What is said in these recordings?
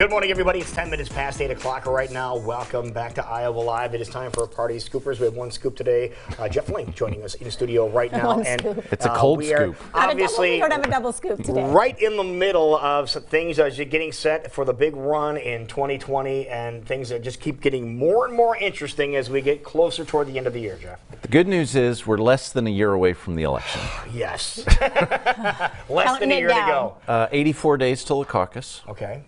Good morning, everybody. It's 10 minutes past 8 o'clock right now. Welcome back to Iowa Live. It is time for a party scoopers. We have one scoop today. Jeff Link joining us in studio right now. It's a cold scoop. Obviously, we don't have a double scoop today. Right in the middle of some things as you're getting set for the big run in 2020, and things that just keep getting more and more interesting as we get closer toward the end of the year, Jeff. The good news is we're less than a year away from the election. Yes. Less than a year to go. 84 days till the caucus. Okay.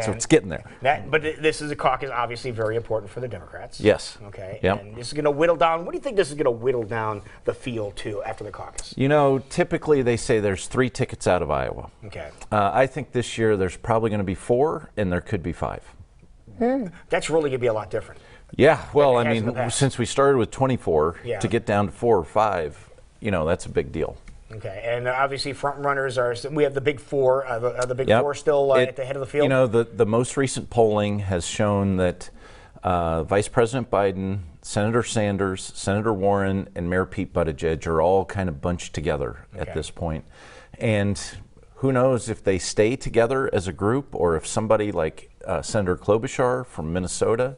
So it's getting there. But this is a caucus, obviously very important for the Democrats. Yes. Okay. Yep. And this is going to whittle down. What do you think this is going to whittle down the field to after the caucus? You know, typically they say there's 3 tickets out of Iowa. Okay. I think this year there's probably going to be 4, and there could be 5. That's really going to be a lot different. Yeah. Well, Than it I has in the mean, past. since we started with 24 Yeah. to get down to 4 or 5, you know, that's a big deal. Okay. And obviously front runners are, we have the big 4. Are the big Yep. 4 still at the head of the field? You know, the most recent polling has shown that Vice President Biden, Senator Sanders, Senator Warren, and Mayor Pete Buttigieg are all kind of bunched together at this point. And who knows if they stay together as a group or if somebody like Senator Klobuchar from Minnesota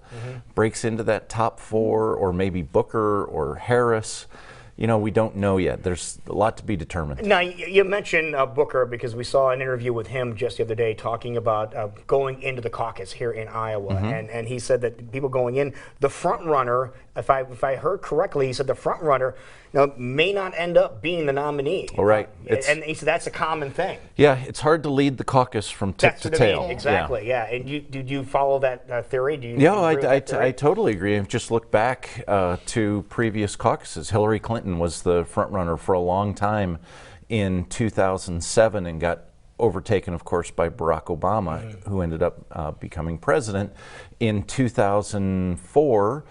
breaks into that top 4, or maybe Booker or Harris. You know, we don't know yet. There's a lot to be determined. Now, you mentioned Booker because we saw an interview with him just the other day talking about going into the caucus here in Iowa. And he said that people going in, the front runner, if I heard correctly, he said the front runner may not end up being the nominee. All right. And he said that's a common thing. Yeah, it's hard to lead the caucus from tip That's to what I tail. mean. Exactly, yeah. And did you follow that theory? Do you Yeah, agree with that theory? I totally agree. And just look back to previous caucuses. Hillary Clinton was the front runner for a long time in 2007 and got overtaken, of course, by Barack Obama, who ended up becoming president. In 2004,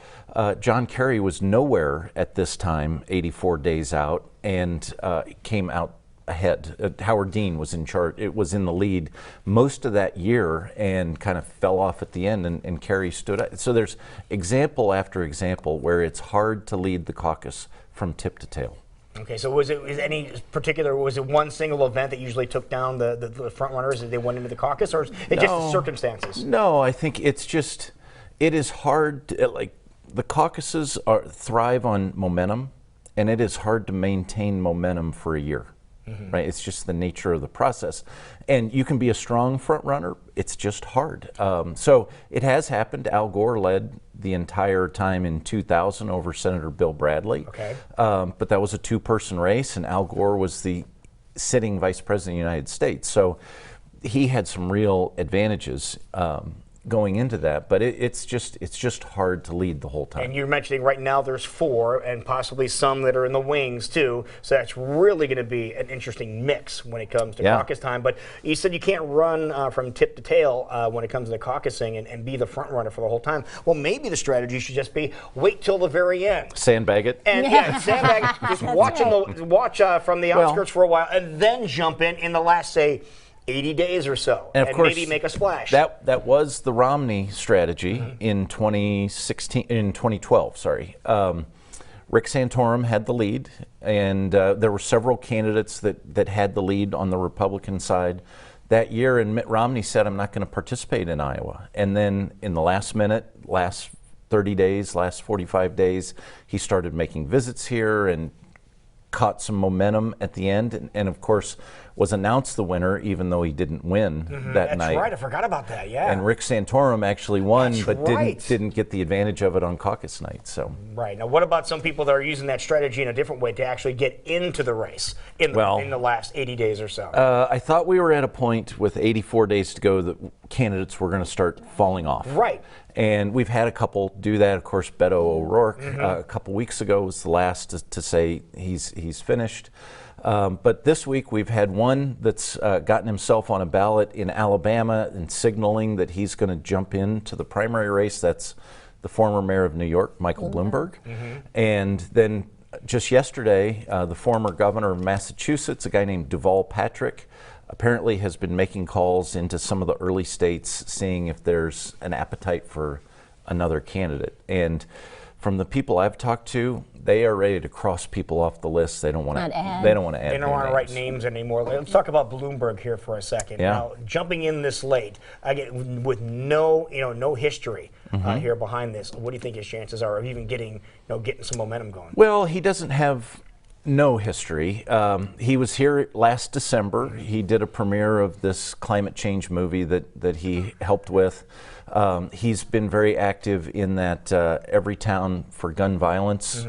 John Kerry was nowhere at this time, 84 days out, and came out ahead. Howard Dean was in charge. It was in the lead most of that year and kind of fell off at the end, and Kerry stood up. So there's example after example where it's hard to lead the caucus from tip to tail. Okay, so was it one single event that usually took down the front runners as they went into the caucus, or is it just the circumstances? No, I think it is hard to, the caucuses thrive on momentum, and it is hard to maintain momentum for a year. Right, it's just the nature of the process, and you can be a strong front runner. It's just hard. So it has happened. Al Gore led the entire time in 2000 over Senator Bill Bradley. Okay, but that was a 2-person race, and Al Gore was the sitting Vice President of the United States. So he had some real advantages going into that, but it's just hard to lead the whole time. and you're mentioning right now there's 4 and possibly some that are in the wings too, so that's really going to be an interesting mix when it comes to caucus time. But you said you can't run from tip to tail when it comes to the caucusing and be the front runner for the whole time. Well, maybe the strategy should just be wait till the very end. Sandbag it. And sandbag, just watch from the outskirts for a while, and then jump in the last, say, 80 days or so, and of course, maybe make a splash. That was the Romney strategy in 2012. Sorry, Rick Santorum had the lead, and there were several candidates that had the lead on the Republican side that year. And Mitt Romney said, "I'm not going to participate in Iowa." And then in the last minute, last 30 days, last 45 days, he started making visits here and caught some momentum at the end, and of course was announced the winner even though he didn't win that That's night. That's right, I forgot about that, yeah. And Rick Santorum actually won, That's but right. didn't get the advantage of it on caucus night. So Right. Now, what about some people that are using that strategy in a different way to actually get into the race in the last 80 days or so? I thought we were at a point with 84 days to go that candidates were going to start falling off. Right. And we've had a couple do that. Of course, Beto O'Rourke a couple weeks ago was the last to say he's finished. But this week we've had one that's gotten himself on a ballot in Alabama and signaling that he's going to jump into the primary race. That's the former mayor of New York, Michael Bloomberg. And then just yesterday, the former governor of Massachusetts, a guy named Deval Patrick, apparently has been making calls into some of the early states, seeing if there's an appetite for another candidate. And from the people I've talked to, they are ready to cross people off the list. They don't want to. They don't want to add. They don't want to write names anymore. Let's talk about Bloomberg here for a second. Yeah. Now, jumping in this late, with no history here behind this, what do you think his chances are of even getting some momentum going? Well, he doesn't have no history. He was here last December. He did a premiere of this climate change movie that he helped with. He's been very active in that Every Town for Gun Violence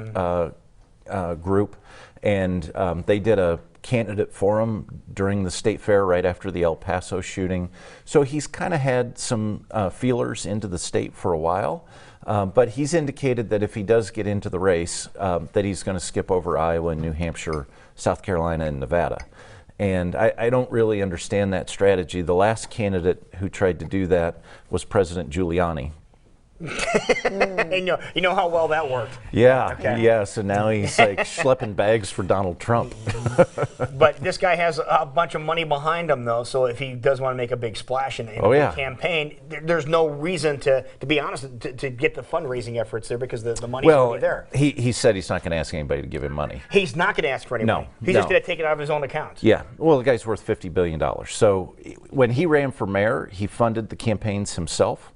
group, and they did a candidate forum during the state fair right after the El Paso shooting. So he's kind of had some feelers into the state for a while. But he's indicated that if he does get into the race, that he's going to skip over Iowa and New Hampshire, South Carolina, and Nevada. And I don't really understand that strategy. The last candidate who tried to do that was President Giuliani. You know how well that worked. Yeah, okay. Yeah. So now he's like schlepping bags for Donald Trump. But this guy has a bunch of money behind him, though. So if he does want to make a big splash in a campaign, there's no reason to be honest, to get the fundraising efforts there because the money's already there. He said he's not going to ask anybody to give him money. He's not going to ask for any money. He's just going to take it out of his own account. Yeah. Well, the guy's worth $50 billion. So when he ran for mayor, he funded the campaigns himself.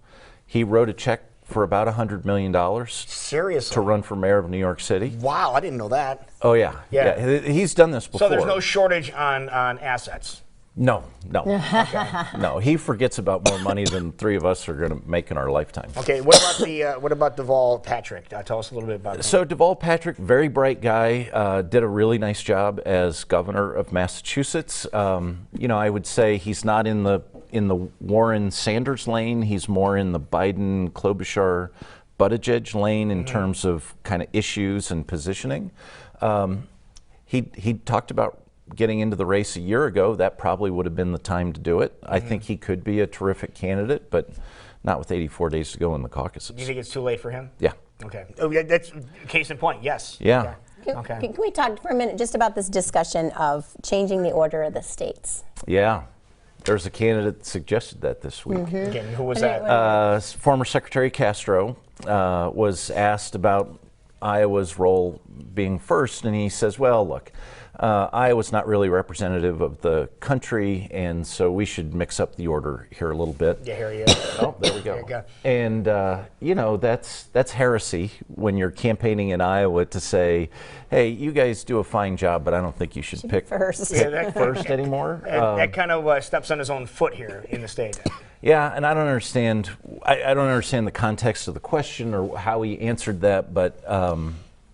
He wrote a check for about $100 million. Seriously? To run for mayor of New York City. Wow, I didn't know that. Oh, yeah. He's done this before. So there's no shortage on assets? No. No, he forgets about more money than three of us are going to make in our lifetime. Okay, what about Deval Patrick? Tell us a little bit about him. So Deval Patrick, very bright guy, did a really nice job as governor of Massachusetts. I would say he's not in the Warren-Sanders lane. He's more in the Biden-Klobuchar-Buttigieg lane in terms of kind of issues and positioning. He talked about getting into the race a year ago. That probably would have been the time to do it. I think he could be a terrific candidate, but not with 84 days to go in the caucuses. Do you think it's too late for him? Yeah. Okay. Oh, yeah, that's case in point. Yes. Yeah. Okay. Can we talk for a minute just about this discussion of changing the order of the states? Yeah. There's a candidate that suggested that this week. Again, who was that? Former Secretary Castro was asked about Iowa's role being first, and he says, well, look, Iowa's not really representative of the country, and so we should mix up the order here a little bit. Yeah, here he is. Oh, there we go. There you go. And, that's heresy when you're campaigning in Iowa to say, hey, you guys do a fine job, but I don't think you should pick first anymore. That kind of steps on his own foot here in the state. Yeah, and I don't understand. I don't understand the context of the question or how he answered that, but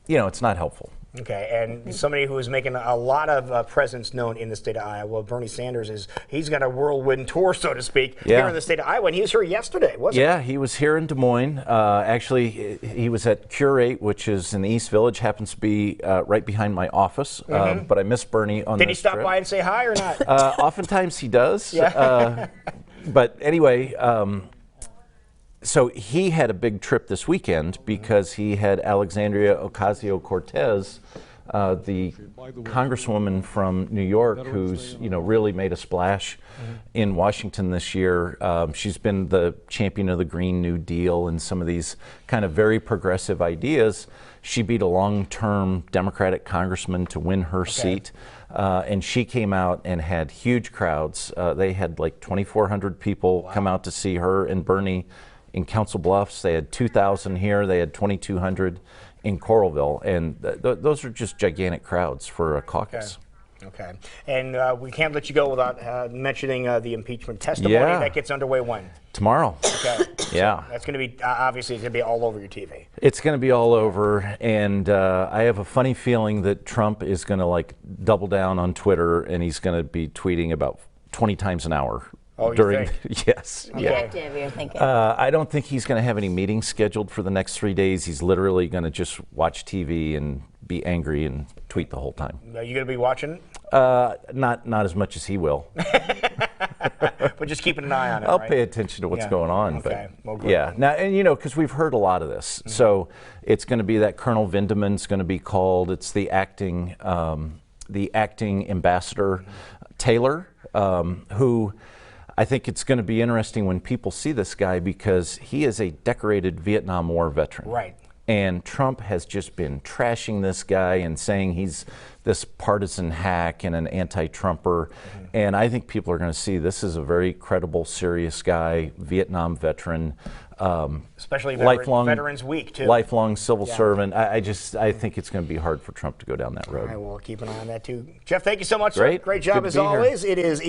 it's not helpful. Okay, and somebody who is making a lot of presence known in the state of Iowa, Bernie Sanders, he's got a whirlwind tour, so to speak, here in the state of Iowa, and he was here yesterday, wasn't he? Yeah, he was here in Des Moines. Actually, he was at Curate, which is in the East Village, happens to be right behind my office, but I missed Bernie on this Did he stop by and say hi or not? Oftentimes he does. Yeah. But anyway, so he had a big trip this weekend because he had Alexandria Ocasio-Cortez, the congresswoman from New York, who's really made a splash in Washington this year. She's been the champion of the Green New Deal and some of these kind of very progressive ideas. She beat a long-term Democratic congressman to win her seat. And she came out and had huge crowds. They had like 2,400 people come out to see her and Bernie in Council Bluffs. They had 2,000 here. They had 2,200 in Coralville. And those are just gigantic crowds for a caucus. Okay. And we can't let you go without mentioning the impeachment testimony that gets underway when? Tomorrow. Okay. Yeah. So that's going to be, obviously, it's going to be all over your TV. It's going to be all over. And I have a funny feeling that Trump is going to double down on Twitter and he's going to be tweeting about 20 times an hour. Oh, you think? Yes. Active, you're thinking. I don't think he's going to have any meetings scheduled for the next 3 days. He's literally going to just watch TV and be angry and tweet the whole time. Are you going to be watching it? Not as much as he will. But just keeping an eye on it. I'll pay attention to what's going on. Okay. But, well, now, and because we've heard a lot of this. So it's going to be that Colonel Vindeman's going to be called. It's the acting ambassador, Taylor, who I think it's going to be interesting when people see this guy because he is a decorated Vietnam War veteran. Right. And Trump has just been trashing this guy and saying he's this partisan hack and an anti-Trumper. And I think people are going to see this is a very credible, serious guy, Vietnam veteran. Especially Veterans Week, too. Lifelong civil servant. I think it's going to be hard for Trump to go down that road. All right, we'll keep an eye on that, too. Jeff, thank you so much. Great. Great job, Good to as be here. always. It is